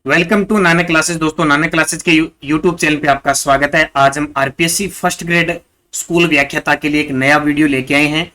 Welcome to Nanak classes. दोस्तों, Nanak classes के YouTube channel पे आपका स्वागत है। आज हम आरपीएससी फर्स्ट ग्रेड स्कूल व्याख्याता के लिए एक नया वीडियो लेके आए हैं।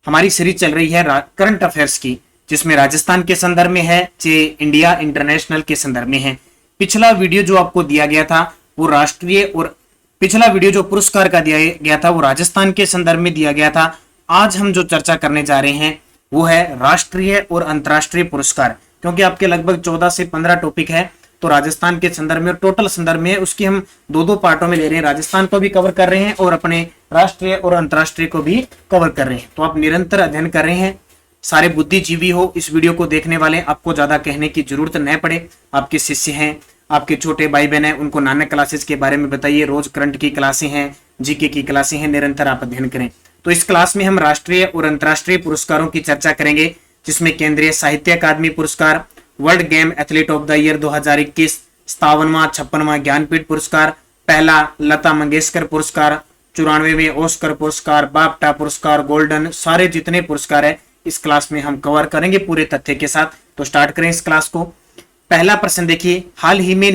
हमारी सीरीज चल रही है करंट अफेयर्स की, जिसमें राजस्थान के संदर्भ में है, चे इंडिया इंटरनेशनल के संदर्भ में है। पिछला वीडियो जो आपको दिया गया था वो राष्ट्रीय और पिछला वीडियो जो पुरस्कार का दिया गया था वो राजस्थान के संदर्भ में दिया गया था। आज हम जो चर्चा करने जा रहे हैं वो है राष्ट्रीय और अंतर्राष्ट्रीय पुरस्कार, क्योंकि आपके लगभग 14 से 15 टॉपिक है तो राजस्थान के संदर्भ में और टोटल संदर्भ में उसकी हम दो दो पार्टों में ले रहे हैं। राजस्थान को भी कवर कर रहे हैं और अपने राष्ट्रीय और अंतर्राष्ट्रीय को भी कवर कर रहे हैं। तो आप निरंतर अध्ययन कर रहे हैं, सारे बुद्धिजीवी हो इस वीडियो को देखने वाले, आपको ज्यादा कहने की जरूरत न पड़े। आपके शिष्य हैं, आपके छोटे भाई बहन हैं, उनको नानक क्लासेस के बारे में बताइए। रोज करंट की क्लासें हैं, जीके की क्लासें हैं, निरंतर आप अध्ययन करें। तो इस क्लास में हम राष्ट्रीय और अंतर्राष्ट्रीय पुरस्कारों की चर्चा करेंगे, जिसमें केंद्रीय साहित्य अकादमी पुरस्कार, world game athlete of the year 2021, 57वां 56वां ज्ञानपीठ पुरस्कार, पहला लता मंगेशकर पुरस्कार, 94वें ऑस्कर पुरस्कार, बाफ्टा पुरस्कार, गोल्डन, सारे जितने पुरस्कार है इस क्लास में हम कवर करेंगे पूरे तथ्य के साथ। तो स्टार्ट करें इस क्लास को। पहला प्रश्न देखिए, हाल ही में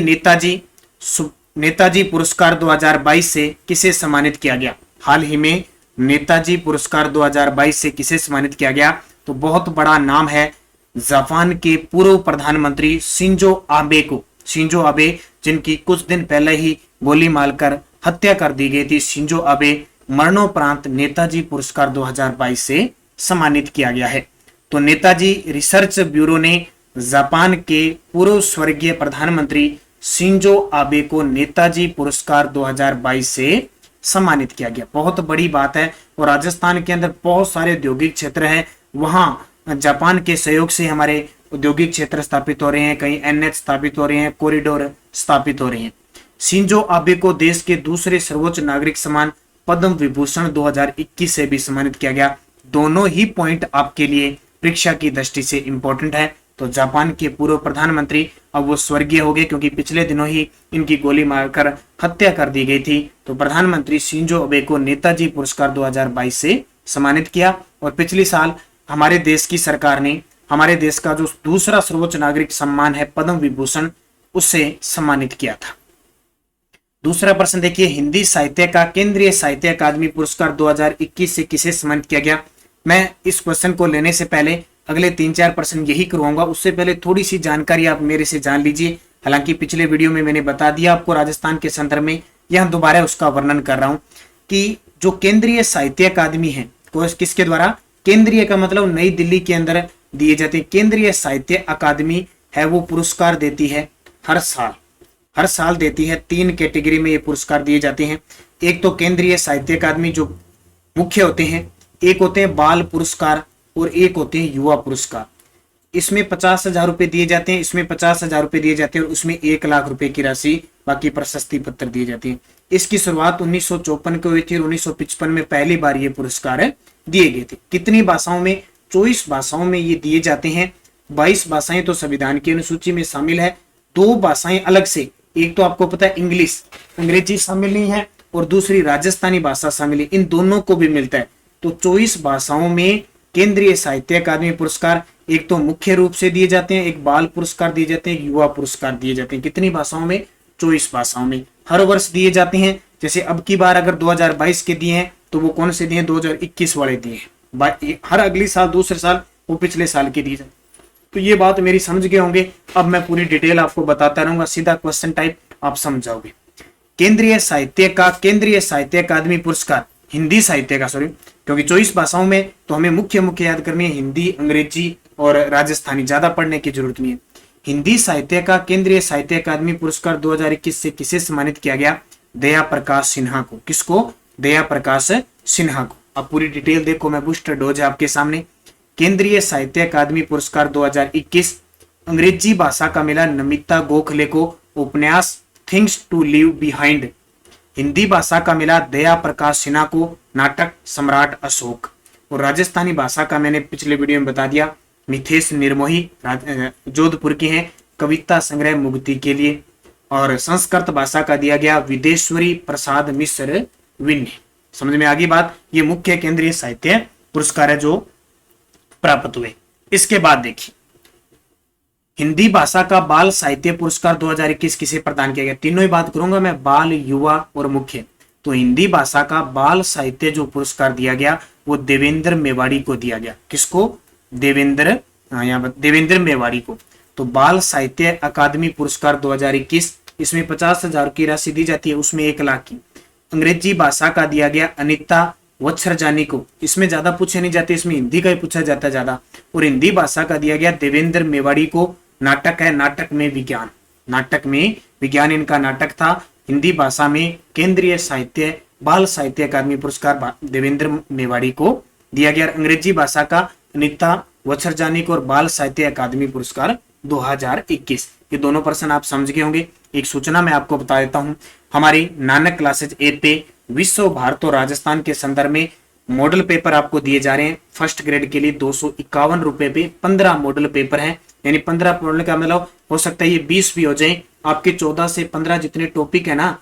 नेताजी पुरस्कार 2022 से किसे सम्मानित किया गया? हाल ही में नेताजी पुरस्कार 2022 से किसे सम्मानित किया गया? तो बहुत बड़ा नाम है, जापान के पूर्व प्रधानमंत्री शिंजो आबे को। शिंजो आबे, जिनकी कुछ दिन पहले ही गोली मारकर हत्या कर दी गई थी, शिंजो आबे मरणोपरांत नेताजी पुरस्कार 2022 से सम्मानित किया गया है। तो नेताजी रिसर्च ब्यूरो ने जापान के पूर्व स्वर्गीय प्रधानमंत्री शिंजो आबे को नेताजी पुरस्कार 2022 से सम्मानित किया गया। बहुत बड़ी बात है। और राजस्थान के अंदर बहुत सारे औद्योगिक क्षेत्र हैं, वहां जापान के सहयोग से हमारे औद्योगिक क्षेत्र स्थापित हो रहे हैं, कहीं एनएच स्थापित हो रहे हैं, कॉरिडोर स्थापित हो रहे हैं। शिंजो आबे को देश के दूसरे सर्वोच्च नागरिक सम्मान पद्म विभूषण 2021 से भी सम्मानित किया गया। दोनों ही पॉइंट आपके लिए परीक्षा की दृष्टि से इंपॉर्टेंट है। तो जापान के पूर्व प्रधानमंत्री, अब वो स्वर्गीय हो गए क्योंकि पिछले दिनों ही इनकी गोली मारकर हत्या कर दी गई थी। तो प्रधानमंत्री शिंजो आबे को नेताजी पुरस्कार 2022 से सम्मानित किया। और पिछले साल हमारे देश की सरकार ने हमारे देश का जो दूसरा सर्वोच्च नागरिक सम्मान है पद्म विभूषण, उससे सम्मानित किया था। दूसरा प्रश्न देखिए, हिंदी साहित्य का केंद्रीय साहित्य अकादमी पुरस्कार 2021 से किसे सम्मानित किया गया? मैं इस क्वेश्चन को लेने से पहले अगले 3-4 प्रश्न यही करवाऊंगा, उससे पहले थोड़ी सी जानकारी आप मेरे से जान लीजिए। हालांकि पिछले वीडियो में मैंने बता दिया आपको राजस्थान के संदर्भ में, यह दोबारा उसका वर्णन कर रहा हूं कि जो केंद्रीय साहित्य अकादमी है किसके द्वारा, केंद्रीय का मतलब नई दिल्ली के अंदर दिए जाते हैं। केंद्रीय साहित्य अकादमी है वो पुरस्कार देती है हर साल देती है। 3 कैटेगरी में ये पुरस्कार दिए जाते हैं। एक तो केंद्रीय साहित्य अकादमी जो मुख्य होते हैं, एक होते हैं बाल पुरस्कार और एक होते हैं युवा पुरस्कार। इसमें 50,000 रुपए दिए जाते हैं, इसमें 50,000 रुपए दिए जाते हैं और उसमें 1 लाख रुपए की राशि, बाकी प्रशस्ति पत्र दिए जाते हैं। इसकी शुरुआत 1954 को हुई थी और 1955 में पहली बार ये पुरस्कार दिए गए थे। कितनी भाषाओं में? 24 भाषाओं में ये दिए जाते हैं। 22 भाषाएं तो संविधान की अनुसूची में शामिल है, 2 भाषाएं अलग से, एक तो आपको पता है इंग्लिश, अंग्रेजी शामिल नहीं है, और दूसरी राजस्थानी भाषा शामिल है, इन दोनों को भी मिलता है। तो 24 भाषाओं में केंद्रीय साहित्य अकादमी पुरस्कार एक तो मुख्य रूप से दिए जाते हैं, एक बाल पुरस्कार दिए जाते हैं, एक युवा पुरस्कार दिए जाते हैं। कितनी भाषाओं में? 24 भाषाओं में हर वर्ष दिए जाते हैं। जैसे अब की बार अगर 2022 के दिए हैं तो वो कौन से दिए? 2021 वाले दिए हैं। हर अगली साल, दूसरे साल वो पिछले साल के दिए जाते। तो ये बात मेरी समझ गए होंगे। अब मैं पूरी डिटेल आपको बताता रहूंगा, सीधा क्वेश्चन टाइप आप समझाओगे। केंद्रीय साहित्य अकादमी पुरस्कार हिंदी साहित्य का, सॉरी, क्योंकि 24 भाषाओं में तो हमें मुख्य याद करनी है, हिंदी, अंग्रेजी और राजस्थानी, ज्यादा पढ़ने की जरूरत नहीं है। हिंदी साहित्य का केंद्रीय साहित्य अकादमी पुरस्कार 2021 से किसे सम्मानित किया गया? दया प्रकाश सिन्हा को। किसको? दया प्रकाश सिन्हा को। अब पूरी डिटेल देखो, मैं बूस्टर डोज है आपके सामने। केंद्रीय साहित्य अकादमी पुरस्कार 2021, अंग्रेजी भाषा का मिला नमिता गोखले को उपन्यास things to leave behind. Hindi भाषा का मिला दया प्रकाश सिन्हा को नाटक सम्राट अशोक। और राजस्थानी भाषा का मैंने पिछले वीडियो में बता दिया, मिथेश निर्मोही जोधपुर के हैं, कविता संग्रह मुक्ति के लिए। और संस्कृत भाषा का दिया गया विदेश्वरी प्रसाद मिश्र विन्य। समझ में आ गई बात? ये मुख्य केंद्रीय साहित्य पुरस्कार है जो प्राप्त हुए। इसके बाद देखिए, हिंदी भाषा का बाल साहित्य पुरस्कार 2021 किसे प्रदान किया गया? तीनों ही बात करूंगा मैं, बाल, युवा और मुख्य। तो हिंदी भाषा का बाल साहित्य जो पुरस्कार दिया गया वो देवेंद्र मेवाड़ी को दिया गया। किसको? देवेंद्र, देवेंद्र मेवाड़ी को। तो बाल साहित्य अकादमी पुरस्कार 2021, इसमें 50,000 की राशि दी जाती है, उसमें 1 लाख की। अंग्रेजी भाषा का दिया गया अनिता वच्छरजानी को, इसमें ज्यादा पूछे नहीं जाते, इसमें हिंदी का ही पूछा जाता है ज्यादा। और हिंदी भाषा का दिया गया देवेंद्र मेवाड़ी को, नाटक है नाटक में विज्ञान, नाटक में विज्ञान इनका नाटक था। हिंदी भाषा में केंद्रीय साहित्य बाल साहित्य अकादमी पुरस्कार देवेंद्र मेवाड़ी को दिया गया। अंग्रेजी भाषा का अनिता वच्छरजानी को और बाल साहित्य अकादमी पुरस्कार 2021। ये दोनों प्रश्न आप समझ गए होंगे। एक सूचना मैं आपको बता देता हूं, हमारी नानक क्लासेज ऐप पे विश्व, भारत और राजस्थान के संदर्भ में मॉडल पेपर आपको दिए जा रहे हैं। फर्स्ट ग्रेड के लिए 251 रुपए पे 15 मॉडल पेपर हैं, यानी 15 मॉडल का मतलब हो सकता है ये 20 भी हो जाए। आपके 14 से 15 जितने टॉपिक है ना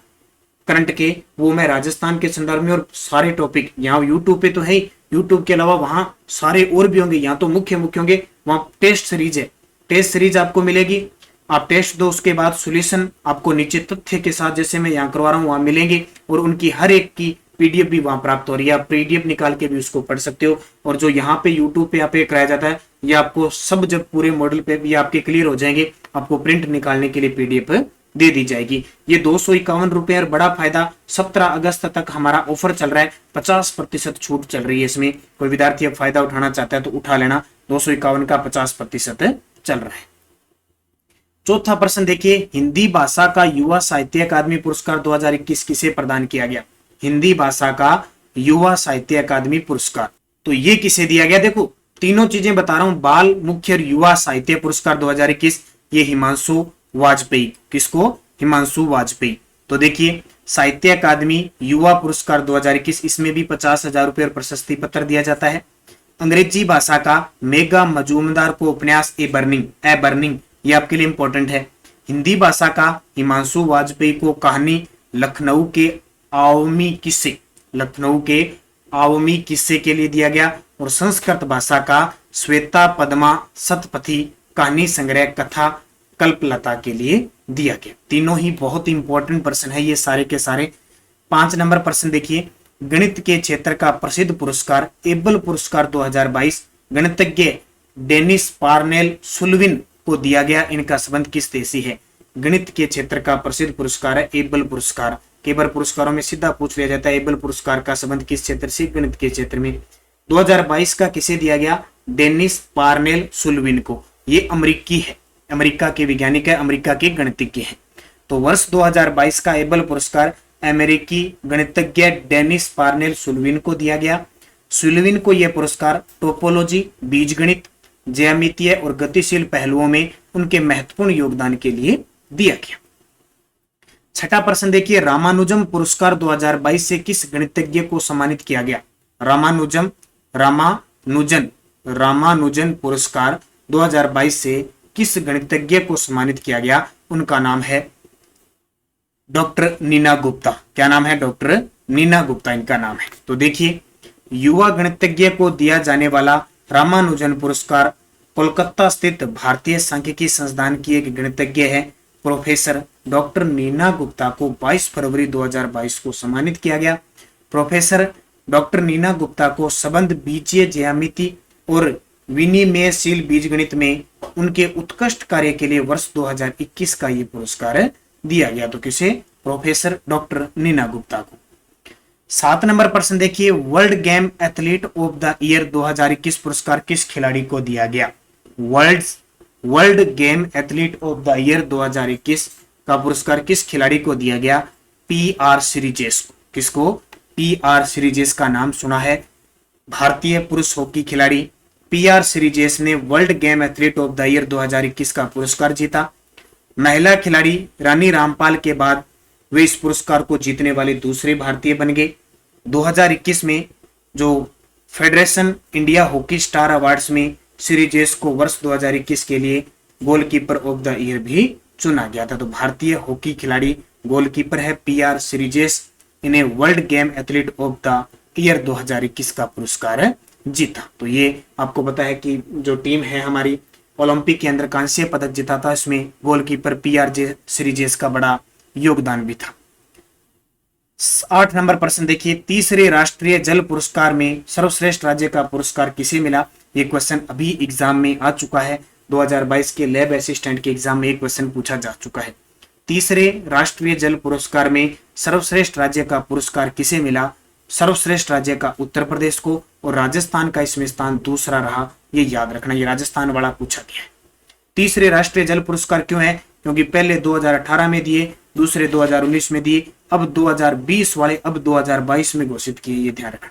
करंट के, वो मैं राजस्थान के संदर्भ में, और सारे टॉपिक यहाँ यूट्यूब पे तो है, यूट्यूब के अलावा वहां सारे और भी होंगे। यहाँ तो मुख्य मुख्य होंगे, वहां टेस्ट सीरीज है, टेस्ट सीरीज आपको मिलेगी। आप टेस्ट दो, उसके बाद सॉल्यूशन आपको नीचे तथ्य के साथ जैसे मैं यहाँ करवा रहा हूँ वहां मिलेंगे, और उनकी हर एक की पीडीएफ भी वहां प्राप्त हो रही है। आप पीडीएफ निकाल के भी उसको पढ़ सकते हो। और जो यहाँ पे यूट्यूब पे आप कराया जाता है, ये आपको सब जब पूरे मॉडल पे ये आपके क्लियर हो जाएंगे, आपको प्रिंट निकालने के लिए पीडीएफ दे दी जाएगी। ये 251 रुपए और बड़ा फायदा, 17 अगस्त तक हमारा ऑफर चल रहा है, 50% छूट चल रही है इसमें। कोई विद्यार्थी अब फायदा उठाना चाहता है तो उठा लेना, 251 का 50% चल रहा है। चौथा प्रश्न देखिए, हिंदी भाषा का युवा साहित्य अकादमी पुरस्कार 2021 किसे प्रदान किया गया? हिंदी भाषा का युवा साहित्य अकादमी पुरस्कार, तो ये किसे दिया गया? देखो तीनों चीजें बता रहा हूं, बाल, मुख्य और युवा साहित्य पुरस्कार 2021, ये हिमांशु वाजपेयी। किसको? हिमांशु वाजपेयी। तो देखिए साहित्य अकादमी युवा पुरस्कार 2021, इसमें भी 50,000 रुपए और प्रशस्ति पत्र दिया जाता है। अंग्रेजी भाषा का मेगा मजूमदार को उपन्यास ए बर्निंग, ये आपके लिए इंपॉर्टेंट है। हिंदी भाषा का हिमांशु वाजपेयी को कहानी लखनऊ के आवमी किस्से के लिए दिया गया। और संस्कृत भाषा का श्वेता पद्मा सतपथी कहानी संग्रह कथा कल्पलता के लिए दिया गया। तीनों ही बहुत इंपॉर्टेंट प्रश्न है ये सारे के सारे। 5 नंबर प्रश्न देखिए, गणित के क्षेत्र का प्रसिद्ध पुरस्कार एबल पुरस्कार 2022 गणितज्ञ डेनिस पार्नेल सुल्विन को दिया गया। इनका संबंध किस देश से है? गणित के क्षेत्र का प्रसिद्ध पुरस्कार है एबल पुरस्कार। कई बार पुरस्कारों में सीधा पूछ लिया जाता है एबल पुरस्कार का संबंध किस क्षेत्र से? गणित के क्षेत्र में। 2022 का किसे दिया गया? डेनिस पार्नेल सुल्विन को। ये अमेरिकी है, अमेरिका के वैज्ञानिक है, अमेरिका के गणितज्ञ हैं। तो वर्ष 2022 का एबल पुरस्कार अमेरिकी गणितज्ञ डेनिस पार्नेल सुल्विन को दिया गया। सुल्विन को यह पुरस्कार टोपोलॉजी, बीजगणित, ज्यामितीय और गतिशील पहलुओं में उनके महत्वपूर्ण योगदान के लिए दिया गया। छठा प्रश्न देखिए, रामानुजम पुरस्कार 2022 से किस गणितज्ञ को सम्मानित किया गया? रामानुजन पुरस्कार 2022 से किस गणितज्ञ को सम्मानित किया गया? उनका नाम है डॉक्टर नीना गुप्ता। क्या नाम है? डॉक्टर नीना गुप्ता इनका नाम है। तो देखिए युवा गणितज्ञ को दिया जाने वाला रामानुजन पुरस्कार कोलकाता स्थित भारतीय सांख्यिकी संस्थान की एक गणितज्ञ है प्रोफेसर डॉक्टर नीना गुप्ता को 22 फरवरी 2022 को सम्मानित किया गया। प्रोफेसर डॉक्टर नीना गुप्ता को संबंध बीजीय ज्यामिति और विनिमयशील बीजगणित में उनके उत्कृष्ट कार्य के लिए वर्ष 2021 का ये पुरस्कार दिया गया। तो किसे? प्रोफेसर डॉक्टर नीना गुप्ता को। 7 नंबर प्रश्न देखिए, world game athlete of the year 2021 पुरस्कार किस खिलाड़ी को दिया गया? World game athlete of the year 2021 का पुरस्कार किस खिलाड़ी को दिया गया? पीआर श्रीजेश को। किसको? पीआर श्रीजेश का नाम सुना है, भारतीय पुरुष हॉकी खिलाड़ी पीआर श्रीजेश ने world game athlete of the year 2021 का पुरस्कार जीता। महिला खिलाड़ी रानी रामपाल के बाद वे इस पुरस्कार को जीतने वाले दूसरे भारतीय बन गए। 2021 में जो federation India hockey star awards में श्रीजेश को वर्ष 2021 के लिए गोलकीपर ऑफ द ईयर भी चुना गया था। तो भारतीय हॉकी खिलाड़ी गोलकीपर है पीआर श्रीजेश, इन्हें world game athlete of the year 2021 का पुरस्कार जीता। तो ये आपको पता है कि जो टीम है हमारी ओलंपिक के अंदर कांस्य पदक जीता था। इसमें गोलकीपर PRJ श्रीजेश का बड़ा योगदान भी था। 8 नंबर प्रश्न देखिए, तीसरे राष्ट्रीय जल पुरस्कार में सर्वश्रेष्ठ राज्य का पुरस्कार किसे मिला? ये क्वेश्चन अभी एग्जाम में आ चुका है। 2022 के लैब असिस्टेंट के एग्जाम में एक क्वेश्चन पूछा जा चुका है। तीसरे राष्ट्रीय जल पुरस्कार में सर्वश्रेष्ठ राज्य का पुरस्कार किसे मिला? सर्वश्रेष्ठ राज्य का उत्तर प्रदेश को, और राजस्थान का इसमें स्थान दूसरा रहा। ये याद रखना, ये राजस्थान वाला पूछा गया है। तीसरे राष्ट्रीय जल पुरस्कार क्यों है? क्योंकि पहले 2018 में दिए, दूसरे 2019 में दिए, अब 2020 वाले अब 2022 में घोषित किए, ये ध्यान रखना।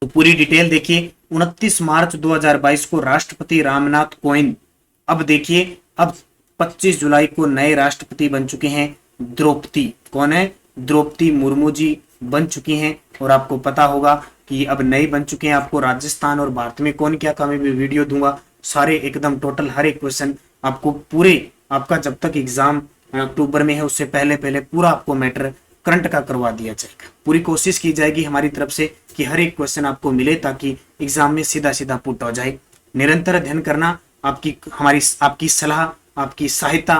तो पूरी डिटेल देखिए। 29 मार्च 2022 को राष्ट्रपति रामनाथ कोविंद, अब देखिए अब 25 जुलाई को नए राष्ट्रपति बन चुके हैं द्रौपदी, कौन है? द्रौपदी मुर्मू जी बन चुकी हैं। और आपको पता होगा कि अब नए बन चुके हैं। आपको राजस्थान और भारत में कौन क्या काम है मैं वीडियो दूंगा, सारे एकदम टोटल हर एक क्वेश्चन आपको पूरे, आपका जब तक एग्जाम अक्टूबर में है उससे पहले पहले पूरा आपको मैटर करंट का करवा दिया जाएगा। पूरी कोशिश की जाएगी हमारी तरफ से कि हर एक क्वेश्चन आपको मिले ताकि एग्जाम में सीधा सीधा पुट हो जाए। निरंतर अध्ययन करना, आपकी सलाह, आपकी सहायता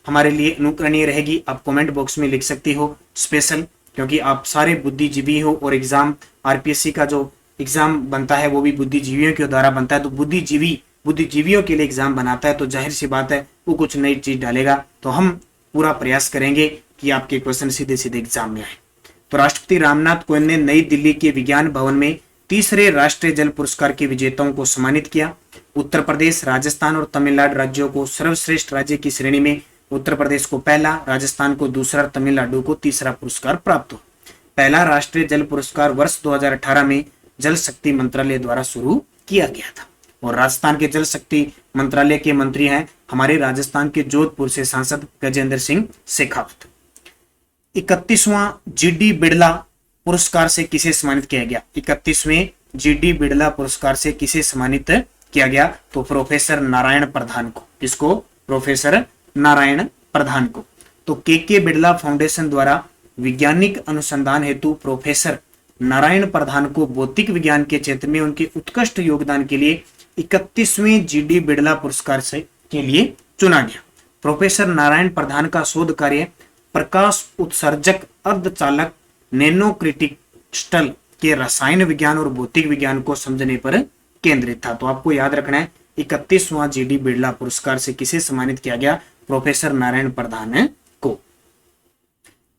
हमारे लिए अनुकरणीय रहेगी। आप कमेंट बॉक्स में लिख सकती हो स्पेशल, क्योंकि आप सारे बुद्धिजीवी हो और एग्जाम RPSC का जो एग्जाम बनता है वो भी बुद्धिजीवियों के द्वारा बनता है। तो बुद्धिजीवियों के लिए एग्जाम बनाता है, तो जाहिर सी बात है वो कुछ नई चीज डालेगा। तो हम पूरा प्रयास करेंगे कि आपके क्वेश्चन सीधे सीधे एग्जाम में आए। तो राष्ट्रपति रामनाथ कोविंद ने नई दिल्ली के विज्ञान भवन में तीसरे राष्ट्रीय जल पुरस्कार के विजेताओं को सम्मानित किया। उत्तर प्रदेश, राजस्थान और तमिलनाडु राज्यों को सर्वश्रेष्ठ राज्य की श्रेणी में उत्तर प्रदेश को पहला, राजस्थान को दूसरा, तमिलनाडु को तीसरा पुरस्कार प्राप्त हुआ। पहला राष्ट्रीय जल पुरस्कार वर्ष 2018 में जल शक्ति मंत्रालय द्वारा शुरू किया गया था। और राजस्थान के जल शक्ति मंत्रालय के मंत्री हैं हमारे राजस्थान के जोधपुर से सांसद गजेंद्र सिंह शेखावत। 31वां GD बिड़ला पुरस्कार से किसे सम्मानित किया गया? 31वें GD बिड़ला पुरस्कार से किसे सम्मानित किया गया? तो प्रोफेसर नारायण प्रधान को। किसको? प्रोफेसर नारायण प्रधान को। तो KK बिड़ला फाउंडेशन द्वारा वैज्ञानिक अनुसंधान हेतु प्रोफेसर नारायण प्रधान को भौतिक विज्ञान के क्षेत्र में उनके उत्कृष्ट योगदान के लिए 31वें GD बिड़ला पुरस्कार से के लिए चुना गया। प्रोफेसर नारायण प्रधान का शोध कार्य प्रकाश उत्सर्जक अर्धचालक नैनो क्रिस्टल के रसायन विज्ञान और भौतिक विज्ञान को समझने पर केंद्रित था। तो आपको याद रखना है 31वां GD बिड़ला पुरस्कार से किसे सम्मानित किया गया? प्रोफेसर नारायण प्रधान को।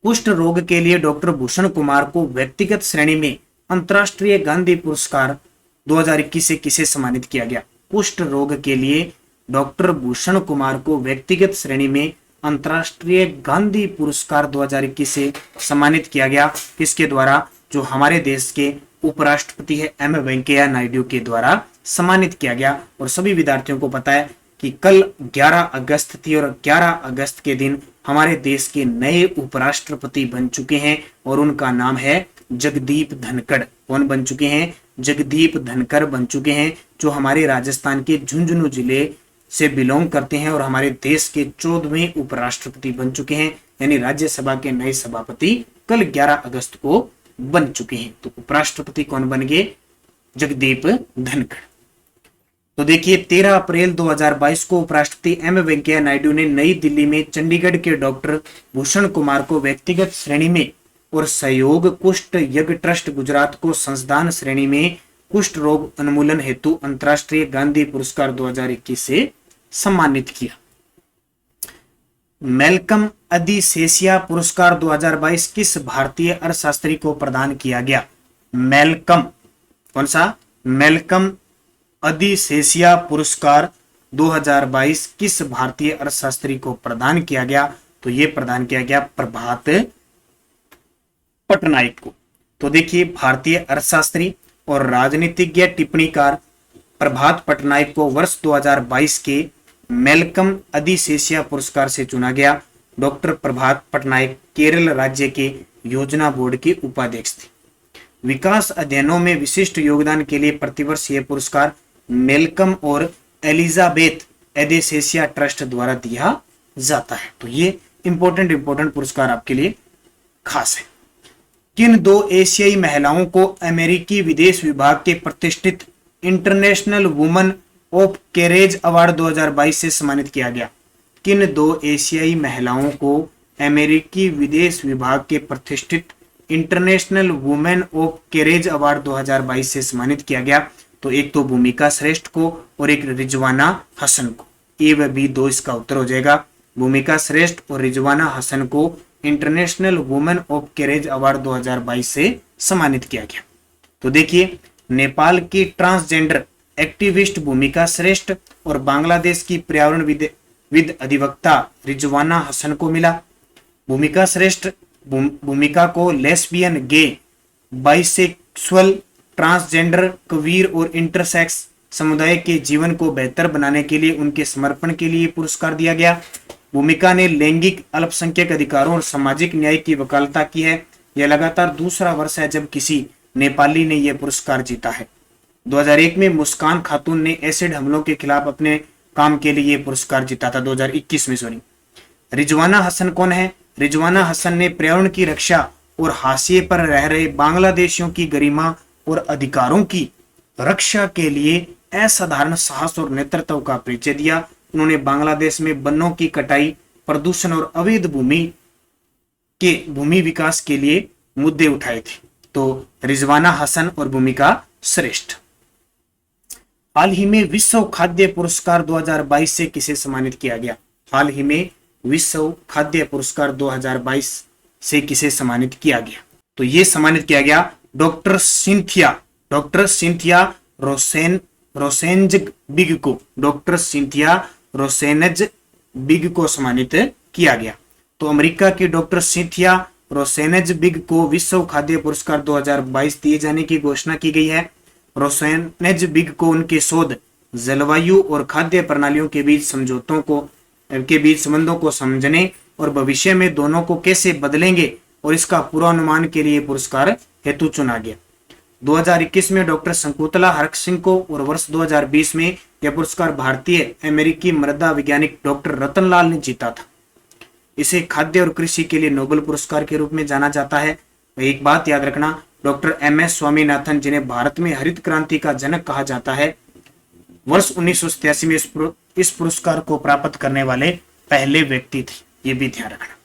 कुष्ठ रोग के लिए डॉक्टर भूषण कुमार को व्यक्तिगत श्रेणी में अंतर्राष्ट्रीय गांधी पुरस्कार 2021 से किसे सम्मानित किया गया? कुष्ठ रोग के लिए डॉक्टर भूषण कुमार को व्यक्तिगत श्रेणी में अंतर्राष्ट्रीय गांधी पुरस्कार 2021 से सम्मानित किया गया। किसके द्वारा? जो हमारे देश के उपराष्ट्रपति है M वेंकैया नायडू के द्वारा सम्मानित किया गया। और सभी विद्यार्थियों को पता है कि कल 11 अगस्त थी और 11 अगस्त के दिन हमारे देश के नए उपराष्ट्रपति बन चुके हैं और उनका नाम है जगदीप धनखड़। कौन बन चुके हैं? जगदीप धनखड़ बन चुके हैं, जो हमारे राजस्थान के झुंझुनू जिले से बिलोंग करते हैं और हमारे देश के 14वें उपराष्ट्रपति बन चुके हैं। यानी राज्यसभा के नए सभापति कल 11 अगस्त को बन चुके हैं। तो उपराष्ट्रपति कौन बन गए? जगदीप धनखड़। तो देखिए 13 अप्रैल 2022 को उपराष्ट्रपति M वेंकैया नायडू ने नई दिल्ली में चंडीगढ़ के डॉक्टर भूषण कुमार को व्यक्तिगत श्रेणी में और सहयोग कुष्ठ यज्ञ ट्रस्ट गुजरात को संस्थान श्रेणी में कुष्ठ रोग उन्मूलन हेतु अंतर्राष्ट्रीय गांधी पुरस्कार 2021 से सम्मानित किया। मेलकम अधिसेसिया पुरस्कार 2022 किस भारतीय अर्थशास्त्री को प्रदान किया गया? मेलकम, कौन सा? मेलकम अधिसेसिया पुरस्कार 2022 किस भारतीय अर्थशास्त्री को प्रदान किया गया? तो ये प्रदान किया गया प्रभात पटनायक को। तो देखिए भारतीय अर्थशास्त्री और राजनीतिज्ञ टिप्पणीकार प्रभात पटनायक को वर्ष 2022 के मेलकम अधिसेसिया पुरस्कार से चुना गया। डॉक्टर प्रभात पटनायक केरल राज्य के योजना बोर्ड के उपाध्यक्ष थे। विकास अध्ययनों में विशिष्ट योगदान के लिए प्रतिवर्ष यह पुरस्कार मेलकम और एलिजाबेथ एडिसेसिया ट्रस्ट द्वारा दिया जाता है। तो ये इंपॉर्टेंट पुरस्कार आपके लिए खास है। किन दो एशियाई महिलाओं को अमेरिकी विदेश विभाग के प्रतिष्ठित international woman of carriage award 2022 से सम्मानित किया गया? किन दो एशियाई महिलाओं को अमेरिकी विदेश विभाग के प्रतिष्ठित international women of carriage award 2022 से सम्मानित किया गया? तो एक तो भूमिका श्रेष्ठ को और एक रिजवाना हसन को। ए व बी दो इसका उत्तर हो जाएगा। भूमिका श्रेष्ठ और रिजवाना हसन को international women of carriage award 2022 से सम्मानित किया गया। तो देखिए, नेपाल की ट्रांसजेंडर एक्टिविस्ट भूमिका श्रेष्ठ और बांग्लादेश की पर्यावरण विद अधिवक्ता रिजवाना हसन को मिला। भूमिका श्रेष्ठ भूमिका को लेस्बियन, गे, बाइसेक्सुअल, ट्रांसजेंडर, क्वीर और इंटरसेक्स समुदाय के जीवन को बेहतर बनाने के लिए उनके समर्पण के लिए पुरस्कार दिया गया। भूमिका ने लैंगिक अल्पसंख्यक अधिकारों और सामाजिक न्याय की वकालता की है। यह लगातार दूसरा वर्ष है जब किसी नेपाली ने यह पुरस्कार जीता है। 2001 में मुस्कान खातून ने एसिड हमलों के खिलाफ अपने काम के लिए यह पुरस्कार जीता था। 2021 में सॉरी। रिजवाना हसन कौन है? रिजवाना हसन ने पर्यावरण की रक्षा और हाशिए पर रह रहे बांग्लादेशियों की गरिमा और अधिकारों की रक्षा के लिए असाधारण साहस और नेतृत्व का परिचय दिया। उन्होंने बांग्लादेश में वनों की कटाई, प्रदूषण और अवैध भूमि विकास के लिए मुद्दे उठाए थे। तो रिजवाना हसन और भूमिका श्रेष्ठ। हाल ही में विश्व खाद्य पुरस्कार 2022 से किसे सम्मानित किया गया? हाल ही में विश्व खाद्य पुरस्कार 2022 से किसे सम्मानित किया गया? तो ये सम्मानित किया गया डॉक्टर सिंथिया रोसेनजबिग को। डॉक्टर सिंथिया रोसेनजबिग को सम्मानित किया गया। तो अमेरिका की डॉक्टर सिंथिया रोसेनजबिग को विश्व खाद्य पुरस्कार 2022 दिए जाने की घोषणा की गई है। रोसेनजबिग को उनके शोध, जलवायु और खाद्य प्रणालियों के बीच संबंधों को समझने और भविष्य में दोनों को कैसे बदलेंगे और इसका पूर्वानुमान के लिए पुरस्कार हेतु चुना गया। 2021 में डॉक्टर शंकुतला हरक सिंह को और वर्ष 2020 में यह पुरस्कार भारतीय अमेरिकी मृदा वैज्ञानिक डॉक्टर रतनलाल ने जीता था। इसे खाद्य और कृषि के लिए नोबेल पुरस्कार के रूप में जाना जाता है। एक बात याद रखना, डॉक्टर MS स्वामीनाथन, जिन्हें भारत में हरित क्रांति का जनक कहा जाता है, वर्ष 1987 में इस पुरस्कार को प्राप्त करने वाले पहले व्यक्ति थे। ये भी ध्यान रखना।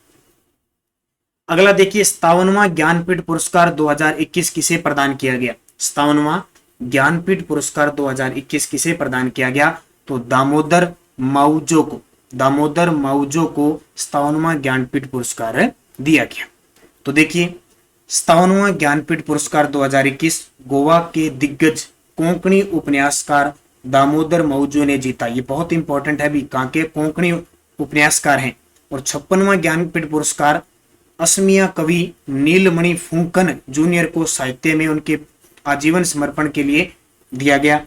अगला देखिए, 57वां ज्ञानपीठ पुरस्कार 2021 किसे प्रदान किया गया? 57वां ज्ञानपीठ पुरस्कार 2021 किसे प्रदान किया गया? तो दामोदर माउजो को 57वां ज्ञानपीठ पुरस्कार दिया गया। तो देखिए, 57वां ज्ञानपीठ पुरस्कार 2021 गोवा के दिग्गज कोंकणी उपन्यासकार दामोदर माउजो ने जीता। ये बहुत इंपॉर्टेंट है भी, कहाँ के कोंकणी उपन्यासकार हैं। और 56वां ज्ञानपीठ पुरस्कार असमिया कवि नीलमणि फुंकन जूनियर को साहित्य में उनके आजीवन समर्पण के लिए दिया गया।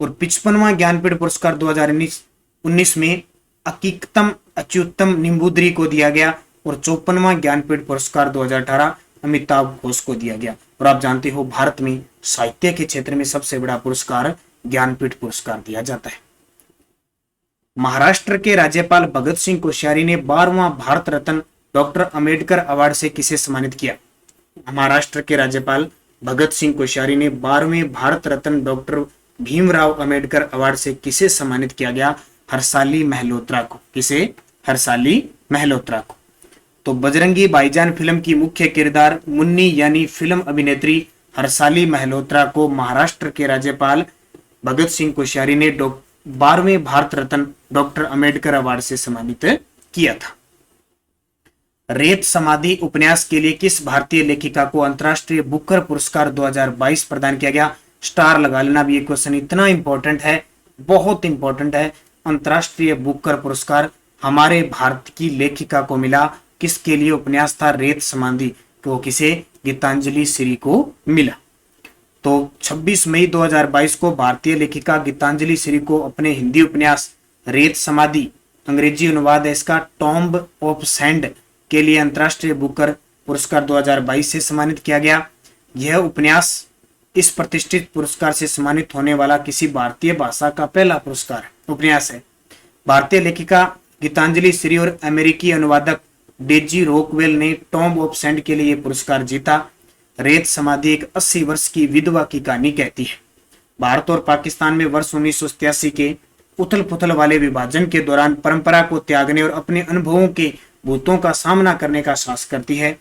और 55वां ज्ञानपीठ पुरस्कार 2019 में अकिकतम अच्युतम निम्बूदरी को दिया गया। और 54वां ज्ञानपीठ पुरस्कार 2018 अमिताभ घोष को दिया गया। और आप जानते हो, भारत में साहित्य के क्षेत्र में सबसे बड़ा पुरस्कार ज्ञानपीठ पुरस्कार दिया जाता है। महाराष्ट्र के राज्यपाल भगत सिंह कोश्यारी ने 12वां भारत रत्न डॉक्टर अंबेडकर अवार्ड से किसे सम्मानित किया? महाराष्ट्र के राज्यपाल भगत सिंह कोश्यारी ने 12वें भारत रत्न डॉक्टर भीमराव अंबेडकर अवार्ड से किसे सम्मानित किया गया? हर्षाली मेहलोत्रा को। किसे? हर्षाली मेहलोत्रा को। तो बजरंगी भाईजान फिल्म की मुख्य किरदार मुन्नी यानी फिल्म अभिनेत्री हर्षाली मेहलोत्रा को महाराष्ट्र के राज्यपाल भगत सिंह कोश्यारी ने 12वें भारत रत्न डॉक्टर अंबेडकर अवार्ड से सम्मानित किया था। रेत समाधि उपन्यास के लिए किस भारतीय लेखिका को अंतर्राष्ट्रीय बुकर पुरस्कार 2022 प्रदान किया गया? स्टार लगा लेना भी, ये क्वेश्चन इतना इंपॉर्टेंट है, बहुत इंपॉर्टेंट है। अंतर्राष्ट्रीय बुकर पुरस्कार हमारे भारत की लेखिका को मिला। किसके लिए उपन्यास था? रेत समाधि। तो किसे? गीतांजलि श्री को मिला। तो 26 मई 2022 को भारतीय लेखिका गीतांजलि श्री को अपने हिंदी उपन्यास रेत समाधि, अंग्रेजी अनुवाद है इसका टॉम्ब ऑफ सैंड, के लिए अंतर्राष्ट्रीय बुकर पुरस्कार 2022 से सम्मानित किया गया। यह उपन्यास इस प्रतिष्ठित पुरस्कार से सम्मानित होने वाला किसी भारतीय भाषा का पहला पुरस्कार उपन्यास है। भारतीय लेखिका गीतांजलि श्री और अमेरिकी अनुवादक डेजी रॉकवेल ने टॉम्ब ऑफ सैंड के लिए यह पुरस्कार जीता। रेत समाधि एक 80 वर्ष की विधवा की कहानी कहती है। भारत और पाकिस्तान में वर्ष 1987 के उथल पुथल वाले विभाजन के दौरान परंपरा को त्यागने और अपने अनुभवों के भूतों का सामना करने का साहस करती है।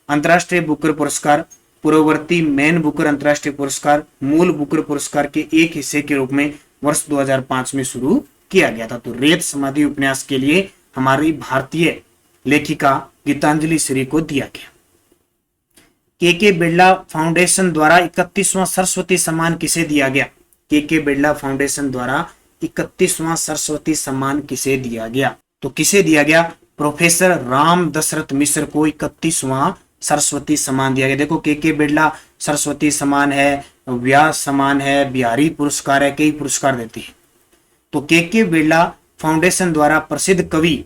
अंतर्राष्ट्रीय बुकर पुरस्कार पूर्ववर्ती मैन बुकर अंतर्राष्ट्रीय पुरस्कार मूल बुकर पुरस्कार के एक हिस्से के रूप में वर्ष 2005 में शुरू किया गया था। तो रेत समाधि उपन्यास के लिए हमारी भारतीय लेखिका गीतांजलि श्री को दिया गया। के बिरला फाउंडेशन द्वारा 31वां सरस्वती सम्मान किसे दिया गया? के बिरला फाउंडेशन द्वारा 31वां सरस्वती सम्मान किसे दिया गया? तो किसे दिया गया? प्रोफेसर राम दशरथ मिश्र को 31वां सरस्वती सम्मान दिया गया। देखो के बिरला सरस्वती सम्मान है, व्यास सम्मान है, बिहारी पुरस्कार है, कई पुरस्कार देती है। तो के बिरला फाउंडेशन द्वारा प्रसिद्ध कवि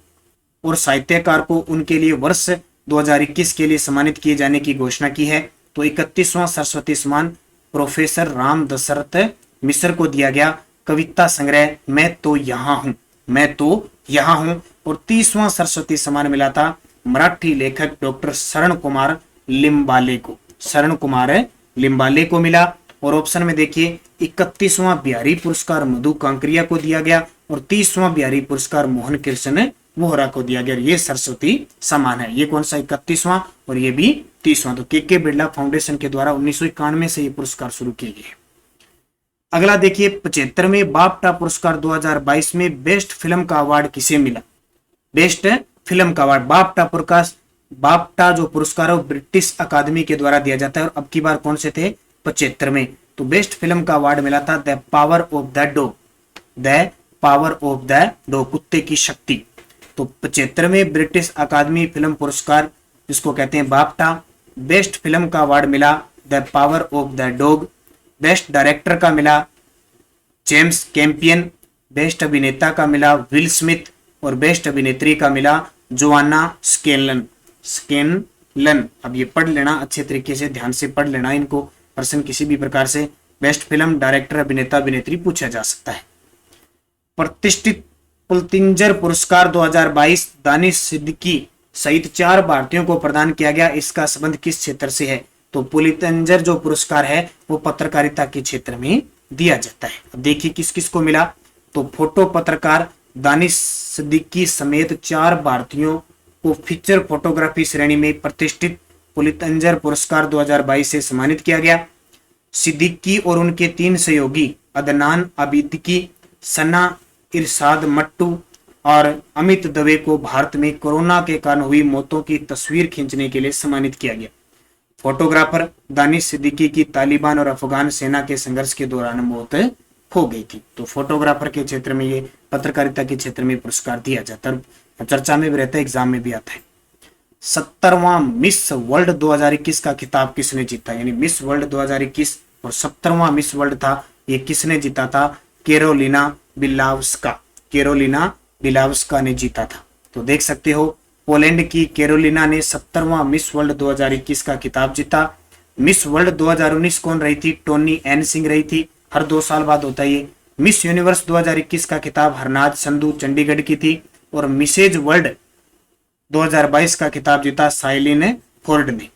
और साहित्यकार को उनके लिए वर्ष 2021 के लिए सम्मानित किए जाने की घोषणा की है। तो 31वां सरस्वती सम्मान प्रोफेसर राम दशरथ मिश्र को दिया गया। कविता संग्रह मैं तो यहाँ हूं, मैं तो यहाँ हूं। और 30वां सरस्वती सम्मान मिला था मराठी लेखक डॉक्टर शरण कुमार लिम्बाले को, शरण कुमार लिम्बाले को मिला। और ऑप्शन में देखिए 31वां बिहारी पुरस्कार मधु कांकरिया को दिया गया और 30वां बिहारी पुरस्कार मोहन कृष्ण वोहरा को दिया गया। ये सरस्वती सम्मान है। ये कौन सा? 31वां और ये भी 30वां। तो के बिरला फाउंडेशन के द्वारा 1991 से ये पुरस्कार शुरू किए गए। अगला देखिए 75वें बाफ्टा पुरस्कार 2022 में बेस्ट फिल्म का अवार्ड किसे मिला? बेस्ट फिल्म का अवार्ड बाफ्टा जो पुरस्कार है वो ब्रिटिश अकादमी के द्वारा दिया जाता है और अब की बार कौन से थे? 75वें। तो बेस्ट फिल्म का अवार्ड मिला था the power of the dog, the power of the dog, कुत्ते की शक्ति। तो 75वें ब्रिटिश अकादमी फिल्म पुरस्कार जिसको कहते हैं बाफ्टा, बेस्ट फिल्म का अवार्ड मिला the power of the dog. Best director का मिला जेम्स कैंपियन, बेस्ट अभिनेता का मिला विल स्मिथ और बेस्ट अभिनेत्री का मिला जोआना स्केनलन। अब ये पढ़ लेना अच्छे तरीके से, ध्यान से पढ़ लेना इनको, प्रश्न किसी भी प्रकार से बेस्ट फिल्म डायरेक्टर अभिनेता अभिनेत्री पूछा जा सकता है। प्रतिष्ठित पुलित्जर पुरस्कार 2022 दानिश सिद्दीकी सहित 4 भारतीयों को प्रदान किया गया। इसका संबंध किस क्षेत्र से है? तो पुलित्जर जो पुरस्कार है वो पत्रकारिता के क्षेत्र में दिया जाता है। अब देखिए किस किस को मिला। तो फोटो पत्रकार दानिश सिद्दीकी समेत 4 भारतीयों को फीचर फोटोग्राफी श्रेणी में प्रतिष्ठित पुलित्जर पुरस्कार 2022 से सम्मानित किया गया। सिद्दीकी और उनके 3 सहयोगी अदनान आबिदी, सना इरशाद मट्टू और अमित दवे को भारत में कोरोना के कारण हुई मौतों की तस्वीर खींचने के लिए सम्मानित किया गया। फोटोग्राफर दानिश सिद्दीकी की तालिबान और अफगान सेना के संघर्ष के दौरान मौत हो गई थी। तो फोटोग्राफर के क्षेत्र में, ये पत्रकारिता के क्षेत्र में पुरस्कार दिया जाता है, चर्चा में भी रहता है, एग्जाम में भी आता है। 70वां मिस वर्ल्ड 2021 का खिताब किसने जीता? यानी मिस वर्ल्ड 2021 और 70वां मिस वर्ल्ड था, ये किसने जीता था? कैरोलिना बिलावस्का ने जीता था। तो देख सकते हो पोलैंड की कैरोलिना ने 70वां मिस वर्ल्ड 2021 का खिताब जीता। मिस वर्ल्ड 2019 कौन रही थी? टोनी एन सिंह रही थी। हर 2 साल बाद होता है ये। मिस यूनिवर्स 2021 का खिताब हरनाज संधू चंडीगढ़ की थी। और मिसेज वर्ल्ड 2022 का खिताब जीता साइलिन फोर्ड ने।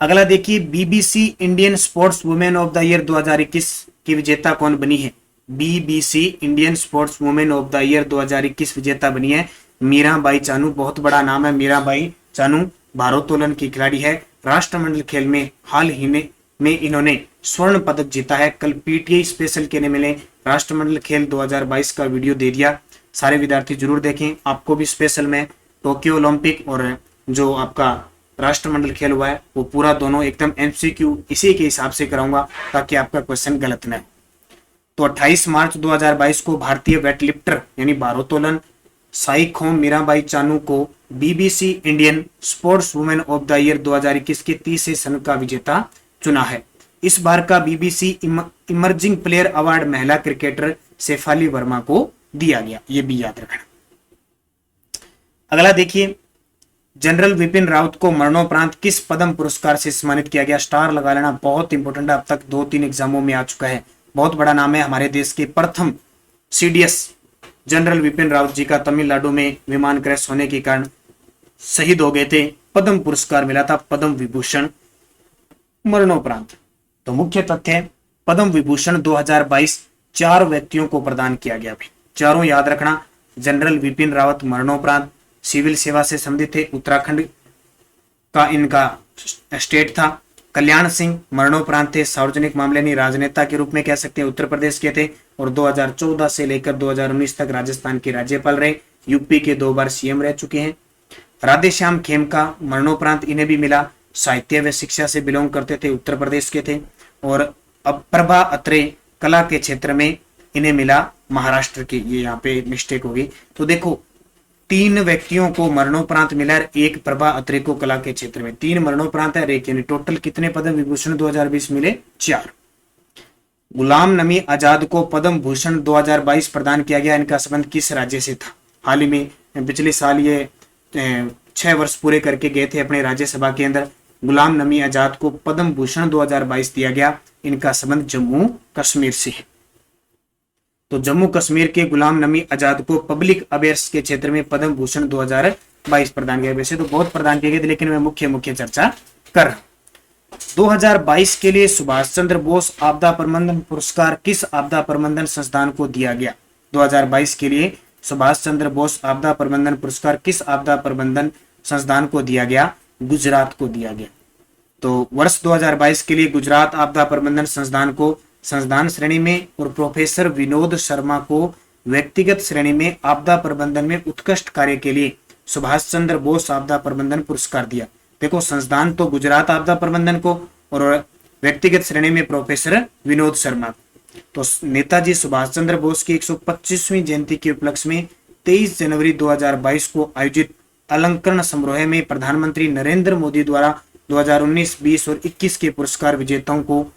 अगला देखिए BBC Indian sports women of the year 2021 की विजेता कौन बनी है? BBC Indian sports women of the year 2021 विजेता बनी है मीराबाई चानू। बहुत बड़ा नाम है मीराबाई चानू, भारोत्तोलन की खिलाड़ी है। राष्ट्रमंडल खेल में हाल ही में इन्होंने स्वर्ण पदक जीता है। कल पीटीआई स्पेशल के लिए मिले राष्ट्रमंडल खेल 2022 का वीडियो दे दिया, सारे विद्यार्थी जरूर देखें। आपको भी स्पेशल में टोक्यो ओलंपिक और जो आपका राष्ट्रमंडल खेल हुआ है वो पूरा दोनों एकदम एमसीक्यू इसी के हिसाब से कराऊंगा ताकि आपका क्वेश्चन गलत न हो। तो 28 मार्च 2022 को भारतीय वेटलिफ्टर यानी भारोत्तोलन साई-खोम मीराबाई चानू को BBC Indian sports women of the year 2021 के 30वें सन का विजेता चुना है। इस बार का बीबीसी इमर्जिंग प्लेयर अवार्ड महिला क्रिकेटर शेफाली वर्मा को दिया गया, ये भी याद रखना। अगला देखिए जनरल विपिन रावत को मरणोपरांत किस पद्म पुरस्कार से सम्मानित किया गया? स्टार लगा लेना, बहुत इंपॉर्टेंट है, अब तक 2-3 एग्जामों में आ चुका है। बहुत बड़ा नाम है, हमारे देश के प्रथम सीडीएस जनरल विपिन रावत जी का तमिलनाडु में विमान क्रैश होने के कारण शहीद हो गए थे। पद्म पुरस्कार मिला था, पद्म विभूषण मरणोपरांत। तो मुख्य तथ्य पद्म विभूषण 2022 4 व्यक्तियों को प्रदान किया गया। भी चारों याद रखना, जनरल विपिन रावत मरणोपरांत सिविल सेवा से संबंधित थे, उत्तराखंड का इनका स्टेट था। कल्याण सिंह मरणोपरांत थे, सार्वजनिक मामले नहीं राजनेता के रूप में कह सकते हैं, उत्तर प्रदेश के थे और 2014 से लेकर 2019 तक राजस्थान के राज्यपाल रहे, यूपी के 2 बार सीएम रह चुके हैं। राधेश्याम खेमका मरणोपरांत इन्हें भी मिला, साहित्य व शिक्षा से बिलोंग करते थे, उत्तर प्रदेश के थे। और अब प्रभा अत्रे कला के क्षेत्र में इन्हें मिला, महाराष्ट्र की, ये यहाँ पे मिस्टेक होगी। तो देखो 3 व्यक्तियों को मरणोपरांत मिला, एक प्रभा अत्रे को कला के क्षेत्र में, 3 मरणोपरांत है, एक यानी टोटल कितने पद्म विभूषण 2020 मिले? 4। गुलाम नबी आजाद को पद्म भूषण 2022 प्रदान किया गया, इनका संबंध किस राज्य से था? हाल ही में पिछले साल ये 6 वर्ष पूरे करके गए थे अपने राज्यसभा के अंदर। गुलाम नबी आजाद को पद्म भूषण 2022 दिया गया, इनका संबंध जम्मू कश्मीर से है। तो जम्मू कश्मीर के गुलाम नबी आजाद को पब्लिक अफेयर्स के क्षेत्र में पद्म भूषण 2022 प्रदान किया। वैसे तो बहुत प्रदान किए गए, लेकिन मैं मुख्य चर्चा कर रहा हूं। 2022 के लिए सुभाष चंद्र बोस आपदा प्रबंधन पुरस्कार किस आपदा प्रबंधन संस्थान को दिया गया? 2022 के लिए सुभाष चंद्र बोस आपदा प्रबंधन पुरस्कार किस आपदा प्रबंधन संस्थान को दिया गया? गुजरात को दिया गया। तो वर्ष 2022 के लिए गुजरात आपदा प्रबंधन संस्थान को संस्थान श्रेणी में और प्रोफेसर विनोद शर्मा को व्यक्तिगत श्रेणी में आपदा प्रबंधन में उत्कृष्ट कार्य के लिए सुभाष चंद्र बोस आपदा प्रबंधन पुरस्कार दिया। देखो संस्थान तो गुजरात आपदा प्रबंधन को और व्यक्तिगत श्रेणी में प्रोफेसर विनोद शर्मा। तो नेताजी सुभाष चंद्र बोस की 125वीं जयंती के उपलक्ष्य में 23 जनवरी 2022 को आयोजित अलंकरण समारोह में प्रधानमंत्री नरेंद्र मोदी द्वारा 2019, 20 और 21 के पुरस्कार विजेताओं को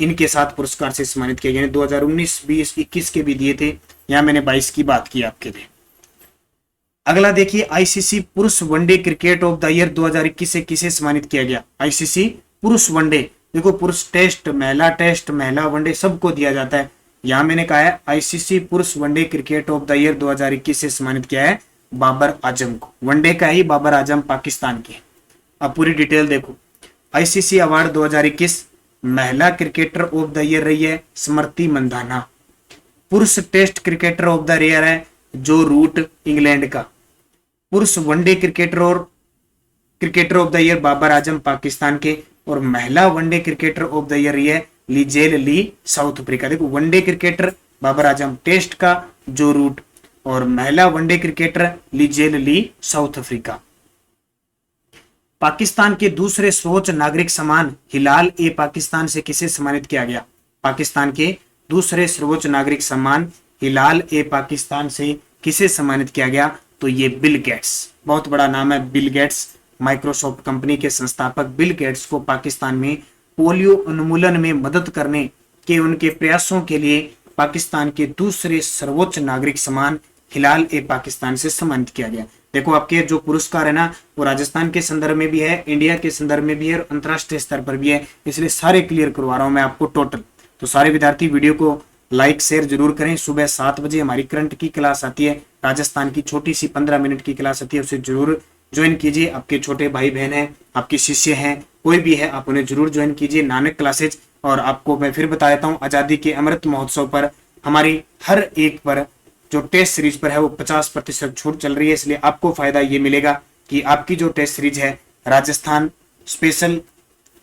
इनके साथ पुरस्कार से सम्मानित किया गया। 2019, 20, 21 के भी दिए थे, यहाँ मैंने 22 की बात की आपके लिए। अगला देखिए, आईसीसी पुरुष one day cricket of the year 2021 से किसे सम्मानित किया गया? आईसीसी पुरुष वनडे, देखो पुरुष टेस्ट, महिला वनडे सबको दिया जाता है। यहाँ मैंने कहा है आईसीसी पुरुष one day cricket of the year 2021 से सम्मानित किया है बाबर आजम को। वनडे का ही बाबर आजम पाकिस्तान के। अब पूरी डिटेल देखो। आईसीसी अवार्ड 2021 महिला क्रिकेटर ऑफ द ईयर रही है स्मृति मंधाना। पुरुष test cricketer of the year है जो रूट इंग्लैंड का। पुरुष one day cricketer of the year Babar Azam Pakistan के। और महिला one day cricketer of the year है लिजेल ली साउथ अफ्रीका। देखो one day cricketer Babar Azam, test का जो रूट, और महिला one day cricketer Lizelle Lee South Africa. Pakistan के दूसरे सर्वोच्च नागरिक सम्मान हिलाल ए पाकिस्तान से किसे सम्मानित किया गया? पाकिस्तान के दूसरे सर्वोच्च नागरिक सम्मान हिलाल ए पाकिस्तान से किसे सम्मानित किया गया? तो ये बिल गेट्स, बहुत बड़ा नाम है बिल गेट्स, माइक्रोसॉफ्ट कंपनी के संस्थापक बिल गेट्स को पाकिस्तान में पोलियो उन्मूलन में मदद करने के उनके प्रयासों के लिए पाकिस्तान के दूसरे सर्वोच्च नागरिक सम्मान हिलाल ए पाकिस्तान से सम्मानित किया गया। देखो आपके जो पुरस्कार है ना, वो राजस्थान के संदर्भ में भी है, इंडिया के संदर्भ में भी है और अंतरराष्ट्रीय स्तर पर भी है, इसलिए सारे क्लियर करवा रहा हूं मैं आपको टोटल। तो सारे विद्यार्थी वीडियो को लाइक शेयर जरूर करें। सुबह 7 बजे हमारी करंट की क्लास आती है, राजस्थान की छोटी सी 15 मिनट की क्लास आती है, उसे जरूर ज्वाइन कीजिए। आपके छोटे भाई बहन हैं, आपके शिष्य हैं, कोई भी है, आप उन्हें जरूर ज्वाइन कीजिए नानक क्लासेज। और आपको मैं फिर बता देता हूँ, आजादी के अमृत महोत्सव पर हमारी हर एक पर जो टेस्ट सीरीज पर है वो 50% छूट चल रही है, इसलिए आपको फायदा ये मिलेगा कि आपकी जो टेस्ट सीरीज है राजस्थान स्पेशल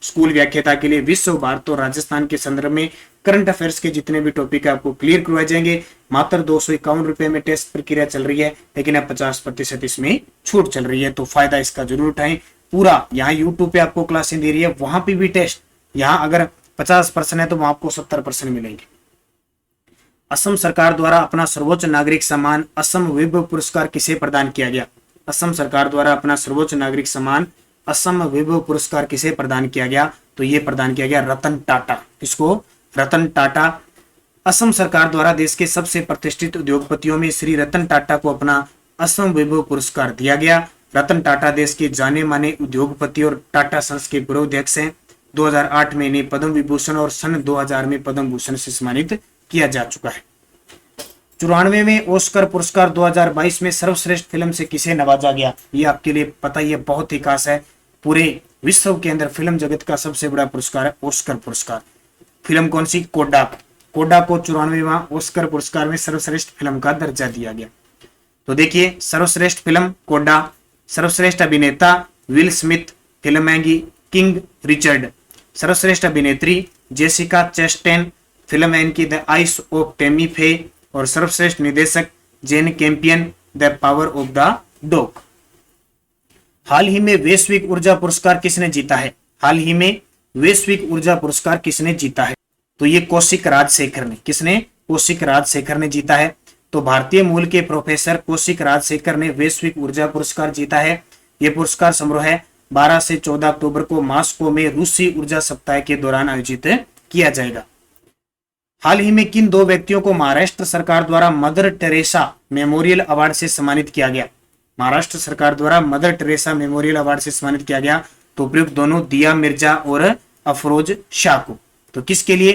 स्कूल व्याख्याता के लिए विश्व भारत और राजस्थान के संदर्भ में करंट अफेयर्स के जितने भी टॉपिक है आपको क्लियर करवाए जाएंगे। मात्र 251 रुपए में टेस्ट प्रक्रिया चल रही है, लेकिन अब 50% इसमें छूट चल रही है, तो फायदा इसका जरूर उठाएं। पूरा यहाँ यूट्यूब पे आपको क्लासें दे रही है, वहां पे भी टेस्ट, यहाँ अगर 50% है तो वहां आपको 70% मिलेंगे। असम सरकार द्वारा अपना सर्वोच्च नागरिक सम्मान असम वैभव पुरस्कार किसे प्रदान किया गया? असम सरकार द्वारा अपना सर्वोच्च नागरिक सम्मान असम वैभव पुरस्कार किसे प्रदान किया गया? तो ये प्रदान किया गया रतन टाटा। किसको? रतन टाटा। असम सरकार द्वारा देश के सबसे प्रतिष्ठित उद्योगपतियों में श्री रतन टाटा को अपना असम वैभव पुरस्कार दिया गया। रतन टाटा देश के जाने माने उद्योगपति और टाटा सन्स के पूर्व अध्यक्ष हैं। 2008 में इन्हें पद्म विभूषण और सन 2000 में पद्म भूषण से सम्मानित किया जा चुका है। 94वें ऑस्कर पुरस्कार 2022 में सर्वश्रेष्ठ फिल्म से किसे नवाजा गया? ये आपके लिए पता ही है, बहुत ही खास है, पूरे विश्व के अंदर फिल्म जगत का सबसे बड़ा पुरस्कार है ऑस्कर पुरस्कार। फिल्म कौन सी? कोडा। कोडा को 94वां ऑस्कर पुरस्कार में सर्वश्रेष्ठ फिल्म का दर्जा दिया गया। तो देखिए, सर्वश्रेष्ठ फिल्म कोडा, सर्वश्रेष्ठ अभिनेता विल स्मिथ, फिल्म है किंग रिचर्ड, सर्वश्रेष्ठ अभिनेत्री जेसिका चेस्टेन, फिल्म है इनकी द आइस ऑफ टेमी फे, और सर्वश्रेष्ठ निर्देशक Jane Campion, the power of the dog. हाल ही में वैश्विक ऊर्जा पुरस्कार किसने जीता है? हाल ही में वैश्विक ऊर्जा पुरस्कार किसने जीता है? तो ये कौशिक राजशेखर ने। किसने? कौशिक राजशेखर ने जीता है। तो भारतीय मूल के प्रोफेसर कौशिक राजशेखर ने वैश्विक ऊर्जा पुरस्कार जीता है। यह पुरस्कार समारोह 12 से 14 अक्टूबर को मॉस्को में रूसी ऊर्जा सप्ताह के दौरान आयोजित किया जाएगा। हाल ही में किन दो व्यक्तियों को महाराष्ट्र सरकार द्वारा मदर टेरेसा मेमोरियल अवार्ड से सम्मानित किया गया? महाराष्ट्र सरकार द्वारा मदर टेरेसा मेमोरियल अवार्ड से सम्मानित किया गया। तो उपयुक्त दोनों दिया मिर्जा और अफरोज शाह को। तो किसके लिए?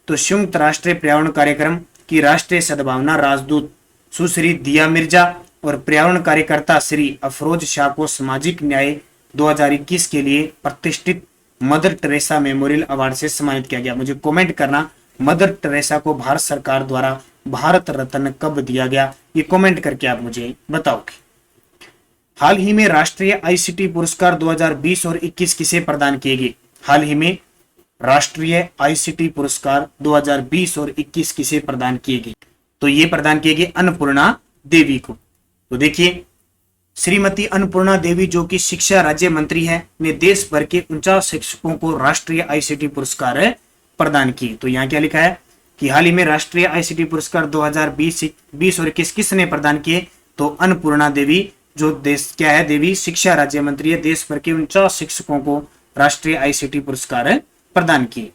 तो संयुक्त राष्ट्र पर्यावरण कार्यक्रम की राष्ट्रीय सद्भावना राजदूत सुश्री दिया मिर्जा और पर्यावरण कार्यकर्ता श्री अफरोज शाह को सामाजिक न्याय 2021 के लिए प्रतिष्ठित मदर टेरेसा मेमोरियल अवार्ड से सम्मानित किया गया। मुझे कमेंट करना, मदर टेरेसा को भारत सरकार द्वारा भारत रत्न कब दिया गया? ये कमेंट करके आप मुझे बताओगे। हाल ही में राष्ट्रीय आईसीटी पुरस्कार 2020 और 21 किसे प्रदान किए गए? हाल ही में राष्ट्रीय आईसीटी पुरस्कार 2020 और 21 किसे प्रदान किए गए? तो ये प्रदान किए गए अन्नपूर्णा देवी को। तो देखिए, श्रीमती अन्नपूर्णा देवी जो कि शिक्षा राज्य मंत्री है, ने देश भर के 49 शिक्षकों को राष्ट्रीय आईसीटी पुरस्कार प्रदान किए। तो यहाँ क्या लिखा है कि हाल ही में राष्ट्रीय आईसीटी पुरस्कार 2020 और 21 किसने प्रदान किए? तो अन्नपूर्णा देवी जो देश क्या है, देवी शिक्षा राज्य मंत्री है, देश भर के 49 शिक्षकों को राष्ट्रीय आईसीटी पुरस्कार प्रदान किए।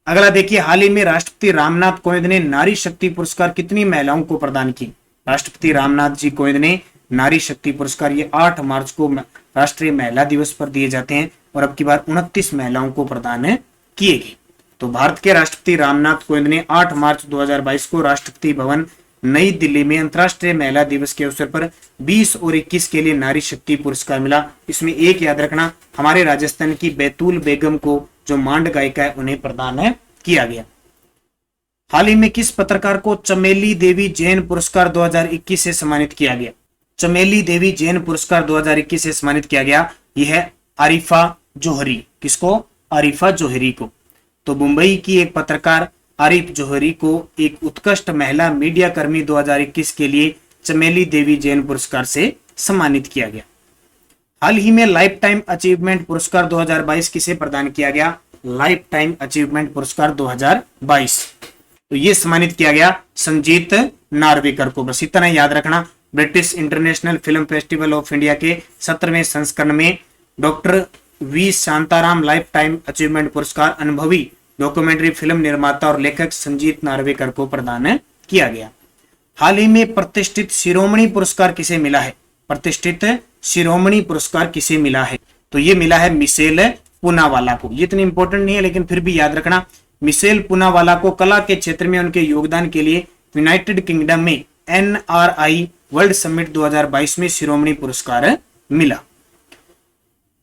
अगला देखिए, हाल ही में राष्ट्रपति रामनाथ कोविंद ने नारी शक्ति पुरस्कार कितनी महिलाओं को प्रदान की? राष्ट्रपति रामनाथ जी कोविंद ने नारी शक्ति पुरस्कार ये 8 मार्च को राष्ट्रीय महिला दिवस पर दिए जाते हैं और अब की बार 29 महिलाओं को प्रदान किए गए। तो भारत के राष्ट्रपति रामनाथ कोविंद ने 8 मार्च 2022 को राष्ट्रपति भवन नई दिल्ली में अंतर्राष्ट्रीय महिला दिवस के अवसर पर 20 और 21 के लिए नारी शक्ति पुरस्कार मिला। इसमें एक याद रखना, हमारे राजस्थान की बैतूल बेगम को जो मांड गायिका है उन्हें प्रदान किया गया। हाल ही में किस पत्रकार को चमेली देवी जैन पुरस्कार 2021 से सम्मानित किया गया? चमेली देवी जैन पुरस्कार 2021 से सम्मानित किया गया। यह है आरिफा जोहरी। किसको? आरिफा जोहरी को। तो मुंबई की एक पत्रकार आरिफ जोहरी को एक उत्कृष्ट महिला मीडिया कर्मी 2021 के लिए चमेली देवी जैन पुरस्कार से सम्मानित किया गया। हाल ही में लाइफ टाइम अचीवमेंट पुरस्कार 2022 किसे प्रदान किया गया? लाइफ टाइम अचीवमेंट पुरस्कार 2022 तो ये सम्मानित किया गया संजीत नार्वेकर को। बस इतना याद रखना। British international film festival of India के 17वें संस्करण में doctor V Shantaram life time achievement पुरस्कार अनुभवी डॉक्यूमेंट्री फिल्म निर्माता और लेखक संजीत नार्वेकर को प्रदान किया गया। हाल ही में प्रतिष्ठित शिरोमणि पुरस्कार किसे मिला है? प्रतिष्ठित शिरोमणि पुरस्कार किसे मिला है? तो ये मिला है मिशेल पूनावाला को। ये इतनी इंपॉर्टेंट नहीं है लेकिन फिर भी याद रखना, मिशेल पूनावाला को कला के क्षेत्र में उनके योगदान के लिए यूनाइटेड किंगडम में NRI वर्ल्ड समिट 2022 में शिरोमणि पुरस्कार मिला।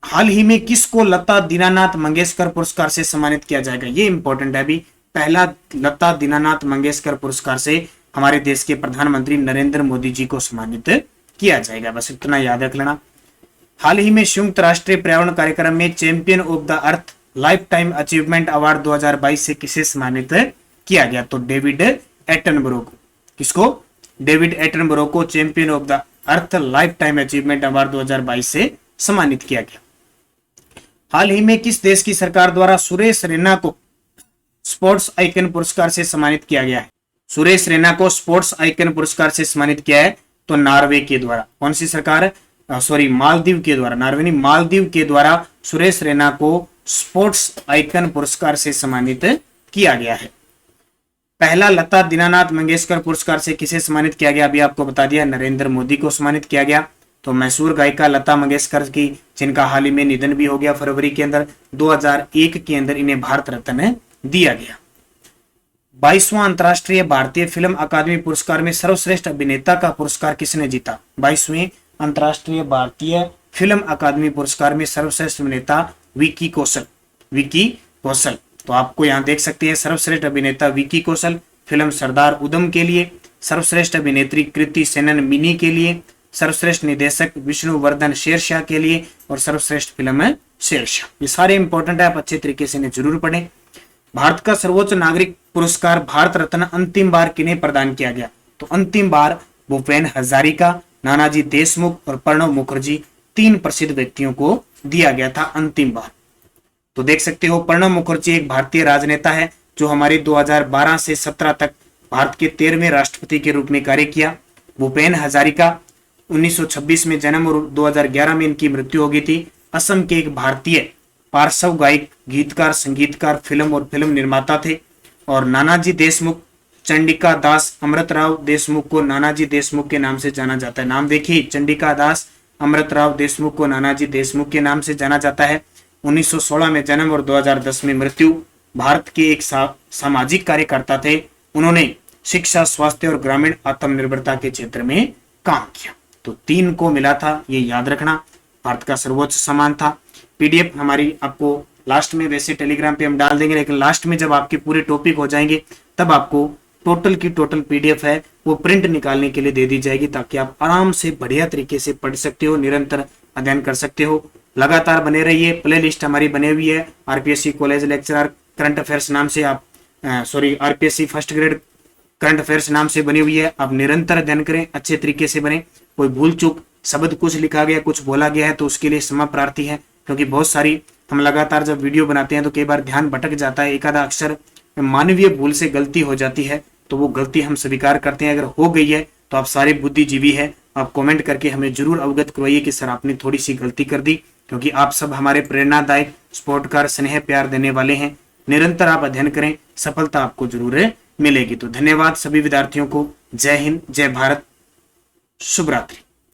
हाल ही में किसको लता दीनानाथ मंगेशकर पुरस्कार से सम्मानित किया जाएगा? ये इंपॉर्टेंट है। अभी पहला लता दीनानाथ मंगेशकर पुरस्कार से हमारे देश के प्रधानमंत्री नरेंद्र मोदी जी को सम्मानित किया जाएगा। बस इतना याद रख लेना। हाल ही में संयुक्त राष्ट्र पर्यावरण कार्यक्रम में champion of the earth life time achievement award 2022 से किसे सम्मानित किया गया? तो डेविड एटनबरो को। किसको? डेविड एटनबरो को champion of the earth life time achievement award 2022 से सम्मानित किया गया। हाल ही में किस देश की सरकार द्वारा सुरेश रैना को स्पोर्ट्स आइकन पुरस्कार से सम्मानित किया गया है? सुरेश रैना को स्पोर्ट्स आइकन पुरस्कार से सम्मानित किया है तो नॉर्वे के द्वारा। कौन सी सरकार? मालदीव के द्वारा। नॉर्वे नहीं, मालदीव के द्वारा सुरेश रैना को स्पोर्ट्स आइकन पुरस्कार से सम्मानित किया गया है। पहला लता दीनानाथ मंगेशकर पुरस्कार से किसे सम्मानित किया गया? अभी आपको बता दिया, नरेंद्र मोदी को सम्मानित किया गया। तो मशहूर गायिका लता मंगेशकर की, जिनका हाल ही में निधन भी हो गया फरवरी के अंदर, 2001 के अंदर इन्हें भारत रत्न दिया गया। 22वां अंतर्राष्ट्रीय भारतीय फिल्म अकादमी पुरस्कार में सर्वश्रेष्ठ अभिनेता का पुरस्कार किसने जीता? 22वें अंतर्राष्ट्रीय भारतीय फिल्म अकादमी पुरस्कार में सर्वश्रेष्ठ अभिनेता विकी कौशल। विकी कौशल तो आपको यहाँ देख सकते हैं सर्वश्रेष्ठ अभिनेता विकी कौशल फिल्म सरदार उधम के लिए, सर्वश्रेष्ठ अभिनेत्री कृति सेनन मिनी के लिए, सर्वश्रेष्ठ निदेशक विष्णुवर्धन शेरशाह के लिए और सर्वश्रेष्ठ फिल्म है शेरशाह। ये सारे इंपॉर्टेंट है, आप अच्छे तरीके से इन्हें जरूर पढ़ें। भारत का सर्वोच्च नागरिक पुरस्कार भारत रत्न अंतिम बार किन्हें प्रदान किया गया? तो अंतिम बार भूपेन हजारिका, नानाजी देशमुख और प्रणब मुखर्जी, 3 प्रसिद्ध व्यक्तियों को दिया गया था अंतिम बार। तो देख सकते हो प्रणब मुखर्जी एक भारतीय राजनेता है जो हमारे 2012 से 17 तक भारत के 13वें राष्ट्रपति के रूप में कार्य किया। भूपेन हजारिका 1926 में जन्म और 2011 में इनकी मृत्यु हो गई थी। असम के एक भारतीय पार्श्व गायक, गीतकार, संगीतकार, फिल्म और फिल्म निर्माता थे। और नानाजी देशमुख, चंडिका दास अमृतराव देशमुख को नानाजी देशमुख के नाम से जाना जाता है। नाम देखिए, चंडिका दास अमृतराव देशमुख को नानाजी देशमुख के नाम से जाना जाता है। 1916 में जन्म और 2010 में मृत्यु। भारत के एक सामाजिक कार्यकर्ता थे। उन्होंने शिक्षा, स्वास्थ्य और ग्रामीण आत्मनिर्भरता के क्षेत्र में काम किया। तो 3 को मिला था, ये याद रखना। भारत का सर्वोच्च सम्मान था। पीडीएफ हमारी आपको लास्ट में, वैसे टेलीग्राम पे हम डाल देंगे, लेकिन लास्ट में जब आपके पूरे टॉपिक हो जाएंगे तब आपको टोटल की टोटल पीडीएफ है वो प्रिंट निकालने के लिए दे दी जाएगी, ताकि आप आराम से बढ़िया तरीके से पढ़ सकते हो, निरंतर अध्ययन कर सकते हो। लगातार बने रहिए। प्ले लिस्ट हमारी बनी हुई है, RPSC college lecturer current affairs नाम से, आप RPSC first grade current affairs नाम से बनी हुई है। आप निरंतर अध्ययन करें, अच्छे तरीके से बने। कोई भूल चूक, शब्द कुछ लिखा गया, कुछ बोला गया है तो उसके लिए क्षमा प्रार्थी है, क्योंकि बहुत सारी हम लगातार जब वीडियो बनाते हैं तो कई बार ध्यान भटक जाता है, एक आधा अक्षर मानवीय भूल से गलती हो जाती है, तो वो गलती हम स्वीकार करते हैं। अगर हो गई है तो आप सारे बुद्धिजीवी है, आप कमेंट करके हमें जरूर अवगत करवाइए कि सर आपने थोड़ी सी गलती कर दी, क्योंकि आप सब हमारे प्रेरणादायक, स्पोर्टकार, स्नेह प्यार देने वाले हैं। निरंतर आप अध्ययन करें, सफलता आपको जरूर मिलेगी। तो धन्यवाद सभी विद्यार्थियों को। जय हिंद, जय भारत, शुभ रात्रि।